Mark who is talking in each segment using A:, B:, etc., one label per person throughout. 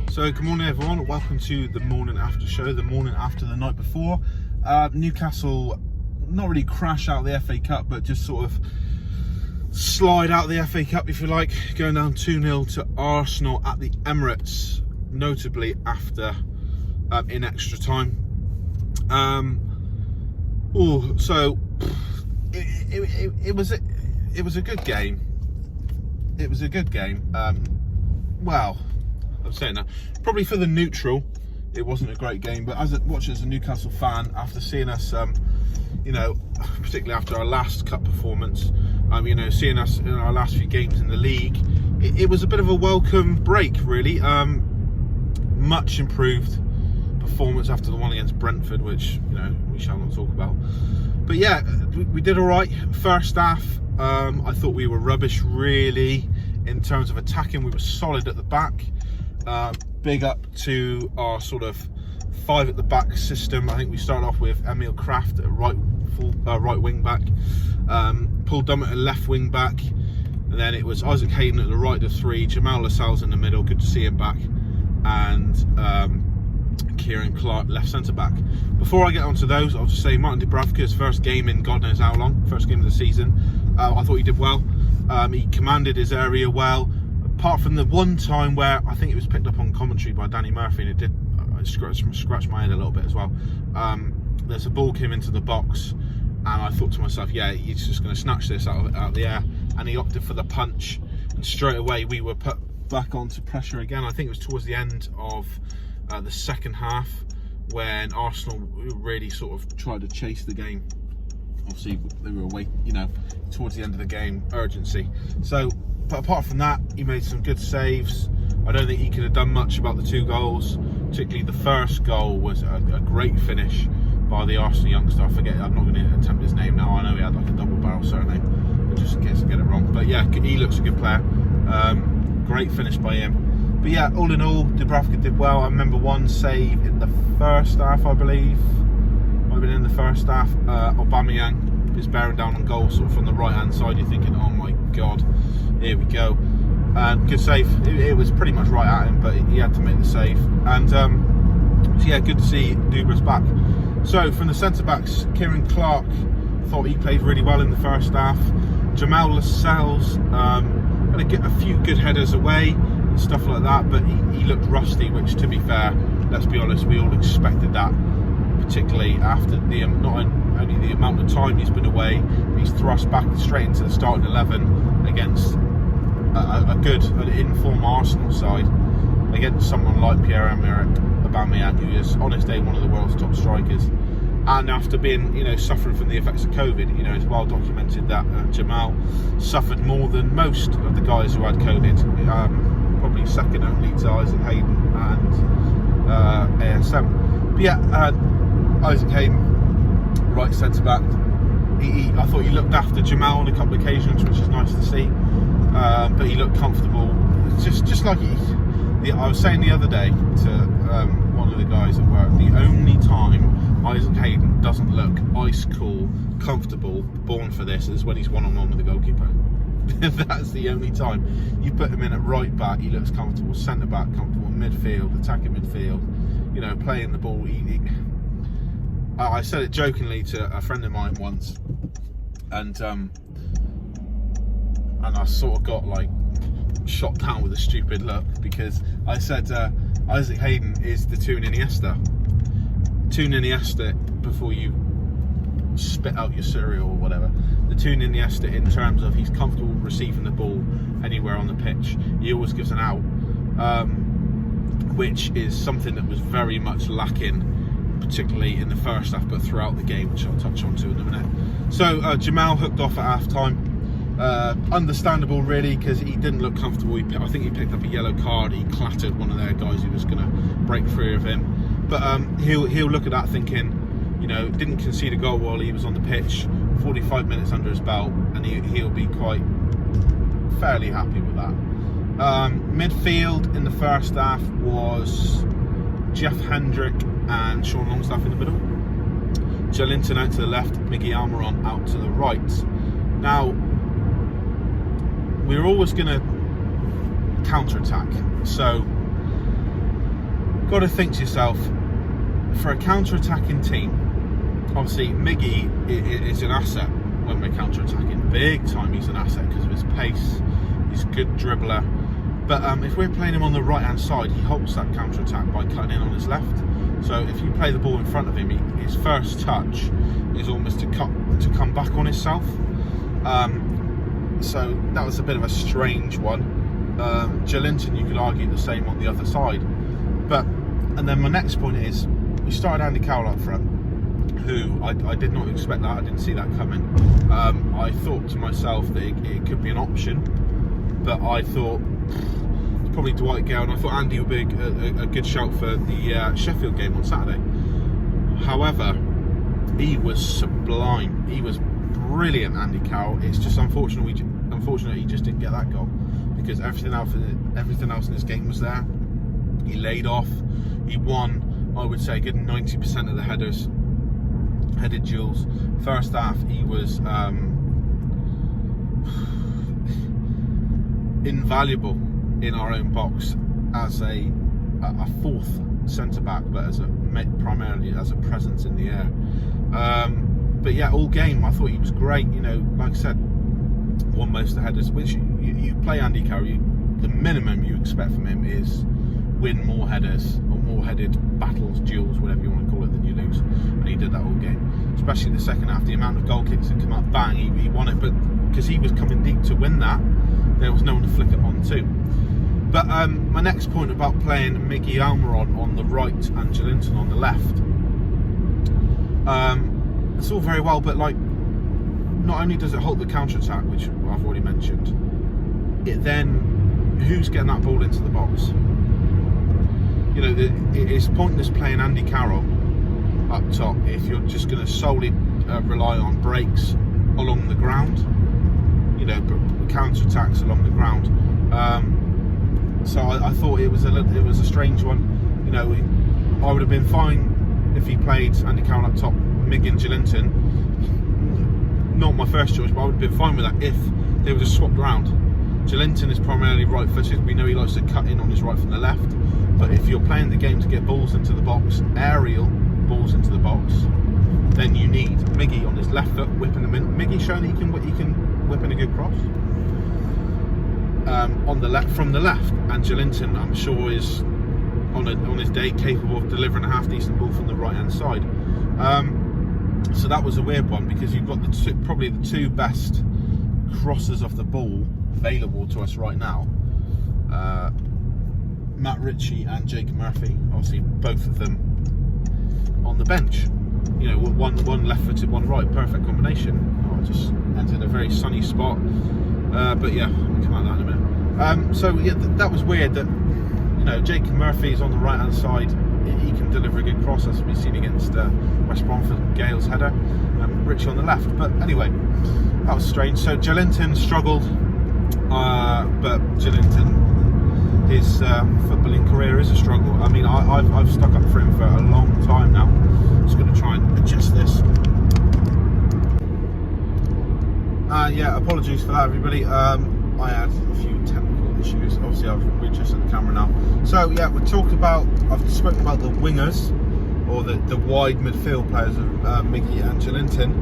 A: So good morning everyone, welcome to the morning after show, the morning after the night before. Newcastle not really crash out the FA Cup, but just sort of slide out the FA Cup if you like, going down 2-0 to Arsenal at the Emirates, notably after in extra time. So it was a good game. It was a good game. Well, I'm saying that probably for the neutral, it wasn't a great game. But as a Newcastle fan, after seeing us, particularly after our last cup performance, seeing us in our last few games in the league, it was a bit of a welcome break, really. Much improved performance after the one against Brentford, which we shall not talk about. But yeah, we did all right. First half, I thought we were rubbish, really, in terms of attacking. We were solid at the back. Big up to our sort of 5 at the back system. I think we started off with Emil Kraft at right wing back, Paul Dummett at left wing back, and then it was Isaac Hayden at the right of 3, Jamal Lascelles in the middle, good to see him back, and Kieran Clark left centre back. Before I get onto those, I'll just say Martin Dubravka's first game in God knows how long, first game of the season. I thought he did well. He commanded his area well. Apart from the one time where I think it was picked up on commentary by Danny Murphy, and it did scratch my head a little bit as well. There's a ball came into the box, and I thought to myself, yeah, he's just going to snatch this out of the air, and he opted for the punch, and straight away we were put back onto pressure again. I think it was towards the end of the second half when Arsenal really sort of tried to chase the game. Obviously they were away, towards the end of the game, urgency. But apart from that, he made some good saves. I don't think he could have done much about the 2 goals. Particularly the first goal was a great finish by the Arsenal youngster. I'm not going to attempt his name now. I know he had like a double barrel surname, but just in case I get it wrong. But yeah, he looks a good player. Great finish by him. But yeah, all in all, Dubravka did well. I remember one save in the first half, I believe. Might have been in the first half. Aubameyang is bearing down on goal, sort of from the right hand side. You're thinking, oh my god, here we go. Good save. It was pretty much right at him, but he had to make the save. And so yeah, good to see Dubra's back. So from the centre backs, Kieran Clark, thought he played really well in the first half. Jamal Lascelles had to get a few good headers away and stuff like that, but he looked rusty, which, to be fair, let's be honest, we all expected that, particularly after not only the amount of time he's been away, he's thrust back straight into the starting 11 against an in-form Arsenal side, against someone like Pierre-Emerick Aubameyang, who is on his day one of the world's top strikers. And after being, suffering from the effects of COVID, it's well documented that Jamal suffered more than most of the guys who had COVID, probably second only to Isaac Hayden and ASM. But yeah, Isaac Hayden, right centre back. I thought he looked after Jamal on a couple of occasions, which is nice to see. But he looked comfortable, just like I was saying the other day to one of the guys at work. The only time Isaac Hayden doesn't look ice cool, comfortable, born for this, is when he's one-on-one with the goalkeeper. That's the only time. You put him in at right back, he looks comfortable. Centre back, comfortable. Midfield, attacking midfield. Playing the ball. I said it jokingly to a friend of mine once, and I sort of got like shot down with a stupid look, because I said Isaac Hayden is the Toon Iniesta. Toon Iniesta, before you spit out your cereal or whatever, the Toon Iniesta in terms of he's comfortable receiving the ball anywhere on the pitch. He always gives an out, which is something that was very much lacking, particularly in the first half, but throughout the game, which I'll touch on to in a minute. So Jamal hooked off at half time. Understandable, really, because he didn't look comfortable. I think he picked up a yellow card. He clattered one of their guys who was going to break free of him. But he'll look at that thinking, didn't concede a goal while he was on the pitch, 45 minutes under his belt, and he'll be quite fairly happy with that. Midfield in the first half was Jeff Hendrick and Sean Longstaff in the middle. Joelinton out to the left, Miggy Almiron out to the right. Now, we're always going to counter-attack. So, got to think to yourself, for a counter-attacking team, obviously Miggy is an asset when we're counter-attacking. Big time he's an asset because of his pace, he's a good dribbler. But if we're playing him on the right-hand side, he halts that counter-attack by cutting in on his left. So if you play the ball in front of him, his first touch is almost to come back on himself. So that was a bit of a strange one. Joelinton, you could argue the same on the other side. And then my next point is, we started Andy Carroll up front, who I did not expect that. I didn't see that coming. I thought to myself that it could be an option, but I thought it's probably Dwight Gale, and I thought Andy would be a good shout for the Sheffield game on Saturday. However, he was sublime. He was brilliant, Andy Carroll. It's just unfortunate he just didn't get that goal, because everything else in this game was there. He laid off. He won, I would say, a good 90% of the headed duels. First half, he was invaluable in our own box as a fourth centre back, but primarily as a presence in the air. But yeah, all game I thought he was great. You know, like I said, won most of the headers. Which you play Andy Carroll, the minimum you expect from him is win more headers or more headed battles, duels, whatever you want to call it, than you lose. And he did that all game, especially the second half. The amount of goal kicks that come up, bang, he won it. But because he was coming deep to win that, there was no one to flick it on to. But my next point about playing Miggy Almiron on the right and Joelinton on the left, it's all very well, but like, not only does it halt the counter-attack, which I've already mentioned, it then, who's getting that ball into the box? You know, it's pointless playing Andy Carroll up top if you're just going to solely rely on breaks along the ground. You know, counter-attacks along the ground. So I thought it was a strange one. You know, I would have been fine if he played Andy Carroll up top, Miggy and Joelinton. Not my first choice, but I would have been fine with that if they were just swapped around. Joelinton is primarily right-footed. We know he likes to cut in on his right from the left. But if you're playing the game to get balls into the box, aerial balls into the box, then you need Miggy on his left foot whipping them in. Miggy showing that he can whip in a good cross on the left, from the left, and Joelinton, I'm sure, is on his day capable of delivering a half decent ball from the right hand side. So that was a weird one, because you've got probably the two best crossers of the ball available to us right now. Matt Ritchie and Jake Murphy, obviously both of them on the bench. You know, one left-footed, one right, perfect combination. I just entered a very sunny spot. But yeah, we'll come out of that in a minute. So yeah, that was weird that, you know, Jake Murphy is on the right-hand side. He can deliver a good cross, as we've seen against West Bromford, Gale's header. Ritchie on the left. But anyway, that was strange. So Joelinton struggled, but Joelinton, his footballing career is a struggle. I mean, I've stuck up for him for a long time now. Just going to try and adjust this. Yeah, apologies for that, everybody. I had a few technical issues. Obviously, I've readjusted the camera now. So yeah, I've spoken about the wingers, or the wide midfield players of Miggy and Joelinton.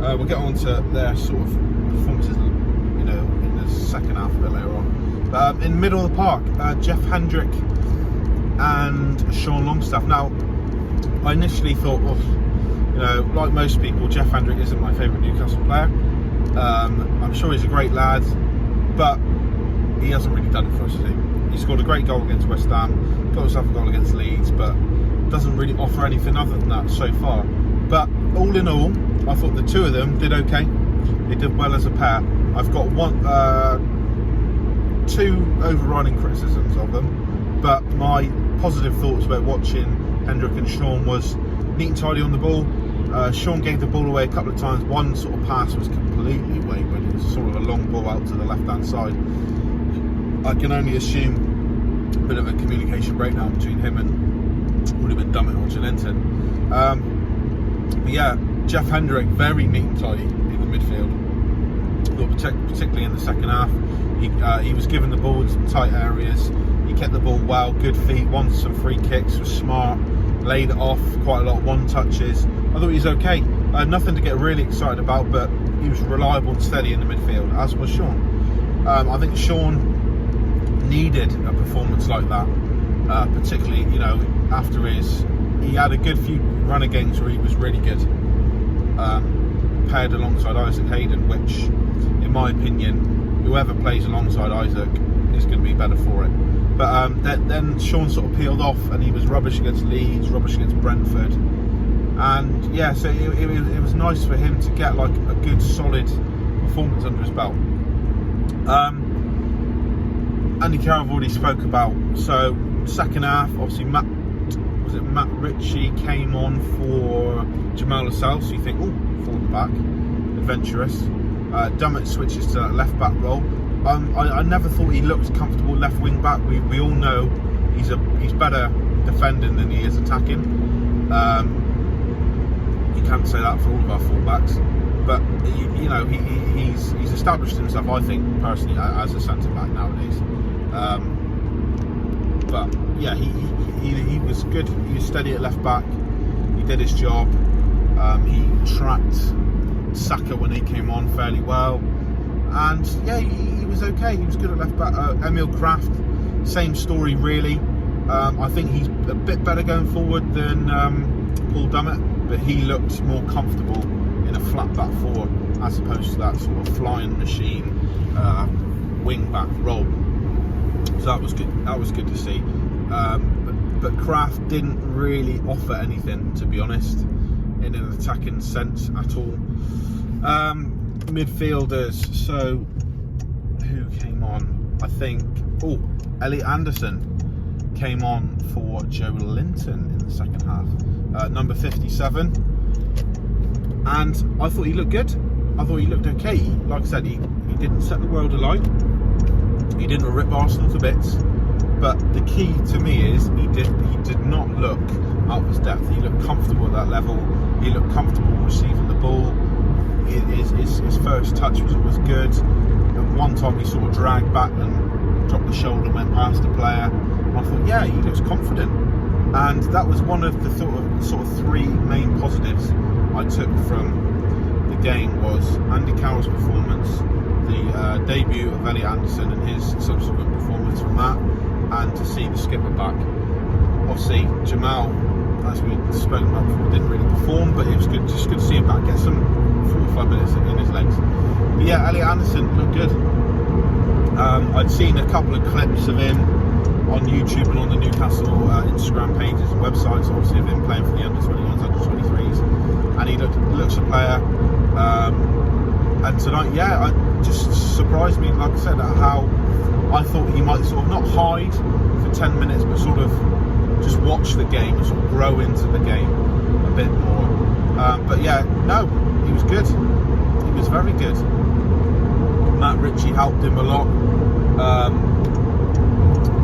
A: We'll get on to their sort of performances, you know, in the second half a bit later on. In the middle of the park, Jeff Hendrick and Sean Longstaff. Now, I initially thought, well, you know, like most people, Jeff Hendrick isn't my favourite Newcastle player. I'm sure he's a great lad, but he hasn't really done it for us, has he? He scored a great goal against West Ham, got himself a goal against Leeds, but doesn't really offer anything other than that so far. But all in all, I thought the two of them did okay. They did well as a pair. I've got two overriding criticisms of them, but my positive thoughts about watching Hendrick and Sean was neat and tidy on the ball. Sean gave the ball away a couple of times. One sort of pass was completely wayward. It was sort of a long ball out to the left-hand side. I can only assume a bit of a communication breakdown between him and would have been Dummett or Joelinton. But yeah, Jeff Hendrick, very neat and tidy in the midfield. but particularly in the second half. He was given the ball in some tight areas. He kept the ball well, good feet, won some free kicks, was smart, laid it off quite a lot, one touches. I thought he was okay. Nothing to get really excited about, but he was reliable and steady in the midfield, as was Sean. I think Sean needed a performance like that, particularly, you know, after he had a good few runner games where he was really good, paired alongside Isaac Hayden, which, in my opinion, whoever plays alongside Isaac is going to be better for it. But then Sean sort of peeled off, and he was rubbish against Leeds, rubbish against Brentford, and yeah, so it was nice for him to get like a good solid performance under his belt. Andy Carroll already spoke about. So second half, obviously Matt Ritchie came on for Jamal Lascelles. So you think, oh, forward back, adventurous. Dummett switches to left back role. I never thought he looked comfortable left wing back. We all know he's better defending than he is attacking. You can't say that for all of our fullbacks, but you know he's established himself, I think personally, as a centre back nowadays. But yeah, he was good. He was steady at left back. He did his job. He tracked Saka when he came on fairly well, and yeah, he was okay. He was good at left back. Emil Kraft, same story really. I think he's a bit better going forward than Paul Dummett, but he looked more comfortable in a flat back four as opposed to that sort of flying machine wing back role. So that was good. That was good to see. But Kraft didn't really offer anything, to be honest, in an attacking sense at all. Midfielders. So who came on? I think Elliot Anderson came on for Joe Linton in the second half, number 57, and I thought he looked good. I thought he looked okay. Like I said, he didn't set the world alight. He didn't rip Arsenal to bits, but the key to me is he did not look out of his depth. He looked comfortable at that level. He looked comfortable receiving the ball. His first touch was good. At one time he sort of dragged back and dropped the shoulder and went past the player. I thought, yeah, he looks confident, and that was one of the sort of three main positives I took from the game was Andy Carroll's performance, the debut of Elliot Anderson and his subsequent performance from that, and to see the skipper back. Obviously, Jamal, as we spoke about before, didn't really perform, but it was good to see him back, get some 45 minutes in his legs. But yeah, Elliot Anderson looked good. I'd seen a couple of clips of him on YouTube and on the Newcastle Instagram pages and websites, obviously, of him playing for the under-21s, under-23s, and he looks a player. And tonight, yeah, it just surprised me, like I said, at how I thought he might sort of not hide for 10 minutes, but sort of just watch the game and sort of grow into the game a bit more. But yeah, no, he was good. He was very good. Matt Ritchie helped him a lot.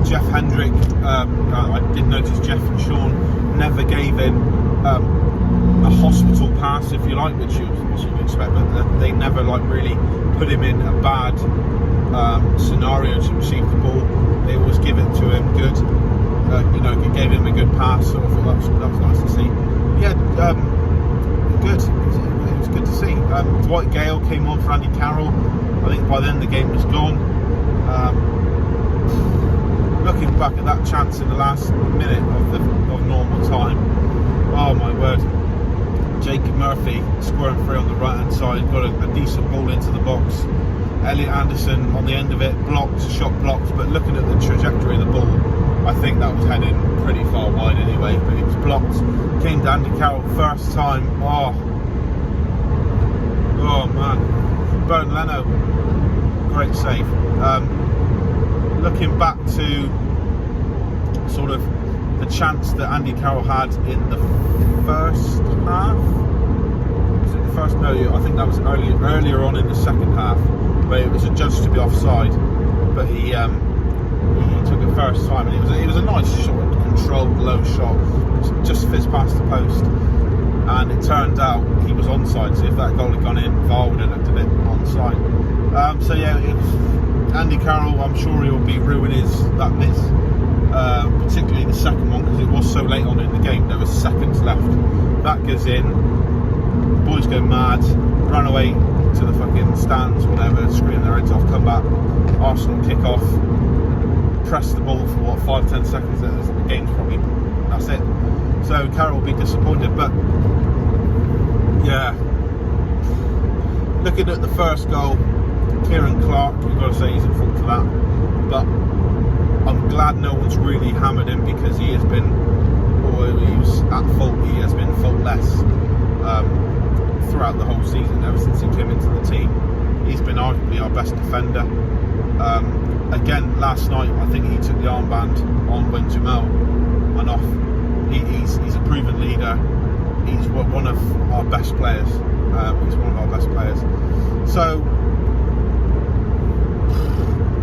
A: Jeff Hendrick, I did notice Jeff and Sean never gave him a hospital pass, if you like, which you'd expect, but they never like really put him in a bad scenario to receive the ball. They always give it to him good. Gave him a good pass, so I thought that was nice to see. Yeah, good. It was good to see. Dwight Gale came on for Andy Carroll. I think by then the game was gone. Looking back at that chance in the last minute of normal time, oh my word, Jacob Murphy squaring free on the right hand side, got a decent ball into the box. Elliot Anderson on the end of it, shot blocked, but looking at the trajectory of the ball, I think that was heading pretty far wide anyway, but it was blocked. Came to Andy Carroll first time. Oh man, Burton Leno, great save. Looking back to sort of the chance that Andy Carroll had in the first half. Was it the first? No, I think that was earlier on in the second half, where it was adjudged to be offside, but he took it first time, and it was a nice sort of controlled low shot, just fizzed past the post, and it turned out he was onside. So if that goal had gone in, VAR would have looked at it onside. So yeah, Andy Carroll, I'm sure he'll be ruining that miss, particularly the second one, because it was so late on in the game. There was seconds left. That goes in, boys go mad, run away to the fucking stands, whatever, screaming their heads off, come back, Arsenal kick off, press the ball for what, 5-10 seconds, the game's probably, that's it. So Carroll will be disappointed, but yeah, looking at the first goal, Kieran Clark, we've got to say he's at fault for that, but I'm glad no one's really hammered him, because he has been, or he was at fault, he has been faultless throughout the whole season, ever since he came into the team. He's been arguably our best defender. Again, last night I think he took the armband on when Jamal went off. He's a proven leader. He's one of our best players. He's one of our best players. So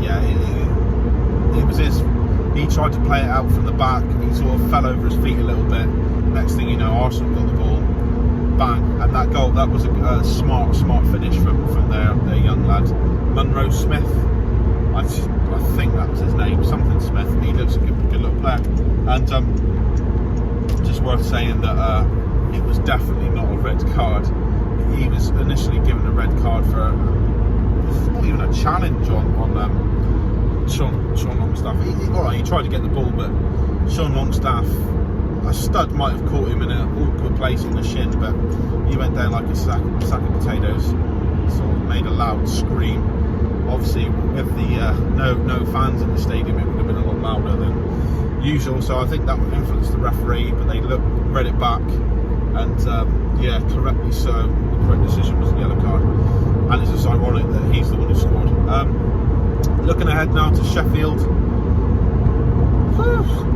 A: yeah, it was his. He tried to play it out from the back. He sort of fell over his feet a little bit. Next thing you know, Arsenal got the ball. Bang! And that goal, that was a smart finish from their young lad, Munro Smith. I think that was his name, something Smith. He looks a good little player. And just worth saying that it was definitely not a red card. He was initially given a red card for not even a challenge on Sean Longstaff. He tried to get the ball, but Sean Longstaff, a stud might have caught him in an awkward place on the shin, but he went down like a sack of potatoes. Sort of made a loud scream. Obviously, with the no fans in the stadium, it would have been a lot louder than usual. So I think that would influence the referee, but they read it back, and yeah, correctly so. The correct decision was a yellow card, and it's just ironic that he's the one who scored. Looking ahead now to Sheffield.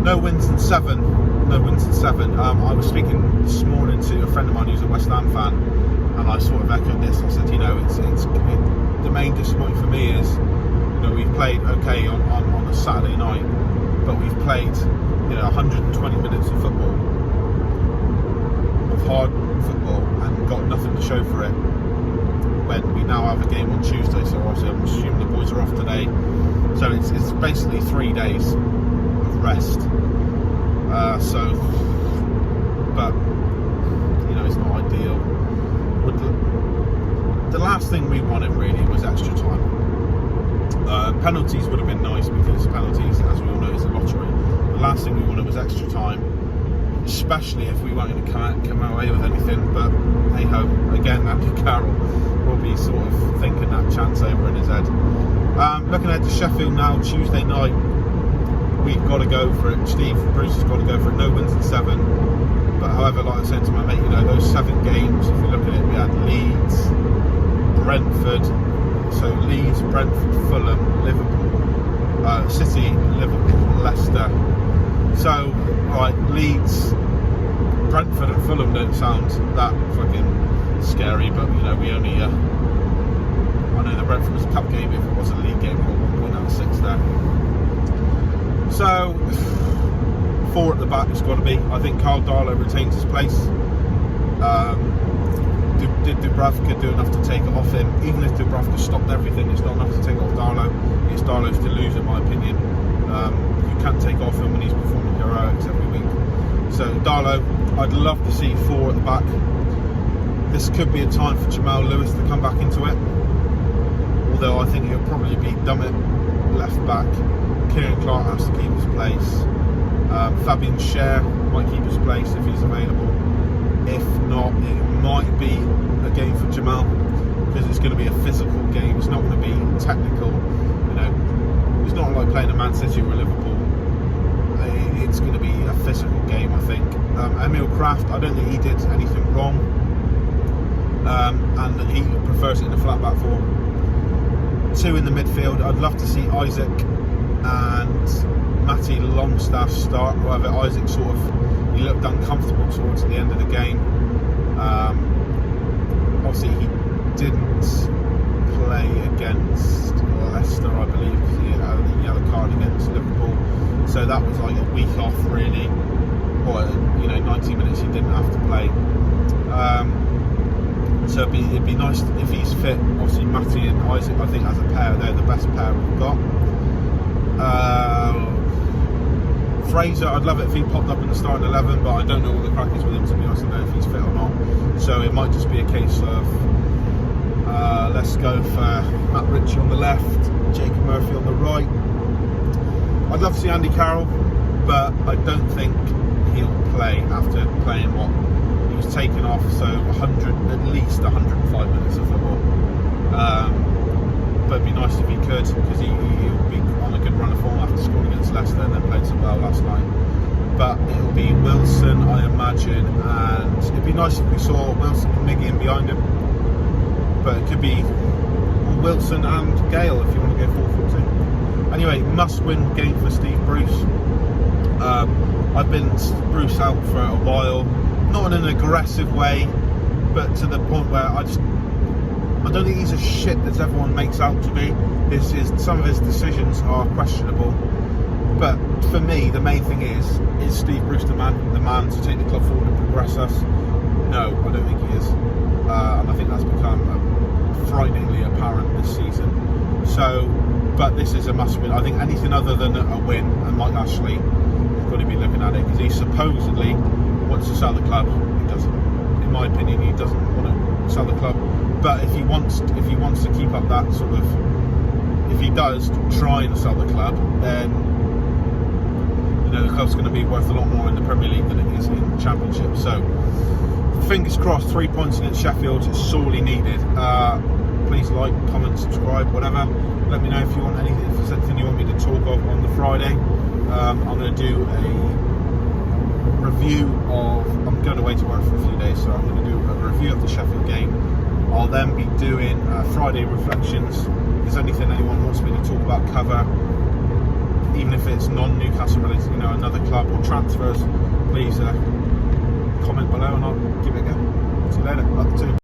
A: No wins in 7. No wins in 7. I was speaking this morning to a friend of mine who's a West Ham fan, and I sort of echoed this. I said, the main disappointment for me is, we've played okay on a Saturday night, but we've played 120 minutes of football, of hard football, and got nothing to show for it. When we now have a game on Tuesday, so obviously I'm assuming the boys are off today, so it's basically 3 days of rest. But it's not ideal. The last thing we wanted really was extra time. Penalties would have been nice, because penalties, as we all know, is a lottery. The last thing we wanted was extra time, especially if we weren't going to come away with anything. But hey ho, again, Andy Carroll will be sort of thinking that chance over in his head. Looking ahead to Sheffield now, Tuesday night. We've got to go for it. Steve Bruce has got to go for it. No wins in 7. But however, like I said to my mate, those 7 games, if you look at it, we had Leeds, Brentford, so Leeds, Brentford, Fulham, Liverpool, City, Liverpool, Leicester. So, right, Leeds, Brentford and Fulham don't sound that fucking scary, but we only, I know the Brentford was a cup game. If it was a league game, we'll 1 point out of 6 there. So 4 at the back it's got to be. I think Carl Darlow retains his place. Did Dubravka do enough to take it off him? Even if Dubravka stopped everything, it's not enough to take off Darlow. It's Darlow's to lose, in my opinion. You can't take off him when he's performing heroics every week. So Darlow, I'd love to see 4 at the back. This could be a time for Jamal Lewis to come back into it, although I think he'll probably be Dummett left back. Kieran Clark has to keep his place. Fabian Schär might keep his place if he's available. If not, it might be a game for Jamal, because it's going to be a physical game. It's not going to be technical. It's not like playing a Man City or a Liverpool. It's going to be a physical game, I think. Emil Kraft, I don't think he did anything wrong, and he prefers it in a flat back 4. 2 in the midfield. I'd love to see Isaac and Matty Longstaff start. However, Isaac he looked uncomfortable towards the end of the game. Obviously he didn't play against Leicester, I believe, because he had a yellow card against Liverpool, so that was like a week off really, or 90 minutes he didn't have to play. So it'd be nice if he's fit. Obviously, Matty and Isaac, I think as a pair, they're the best pair we've got. Fraser, I'd love it if he popped up in the starting 11, but I don't know what the crack is with him, to be honest. I don't know if he's fit or not. So it might just be a case of let's go for Matt Ritchie on the left, Jacob Murphy on the right. I'd love to see Andy Carroll, but I don't think he'll play after playing what he was taken off, so at least 105 minutes of football. But it'd be nice if he could, because he'll be on a good run of form after scoring against Leicester and then played so well last night. But it'll be Wilson, I imagine, and it'd be nice if we saw Wilson and Miggy in behind him. But it could be Wilson and Gale if you want to go 4-4-2. Anyway, must-win game for Steve Bruce. I've been Bruce out for a while, not in an aggressive way, but to the point where I don't think he's as shit as everyone makes out to be. Some of his decisions are questionable, but for me, the main thing is Steve Bruce the man to take the club forward and progress us? No, I don't think he is, and I think that's become frighteningly apparent this season. So, but this is a must-win. I think anything other than a win, and Mike Ashley, you've got to be looking at it, because he supposedly wants to sell the club. He doesn't. In my opinion, he doesn't want to sell the club. But if he wants to keep up that sort of, if he does try and sell the club, then the club's going to be worth a lot more in the Premier League than it is in the Championship. So fingers crossed, 3 points against Sheffield is sorely needed. Please like, comment, subscribe, whatever. Let me know if you want anything, if there's anything you want me to talk of on the Friday. I'm going to do a review of. I'm going away to work for a few days, so I'm going to do a review of the Sheffield game. I'll then be doing Friday reflections. If there's anything anyone wants me to talk about, cover, even if it's non-Newcastle related, another club or transfers, please comment below and I'll give it a go. See you later. Up to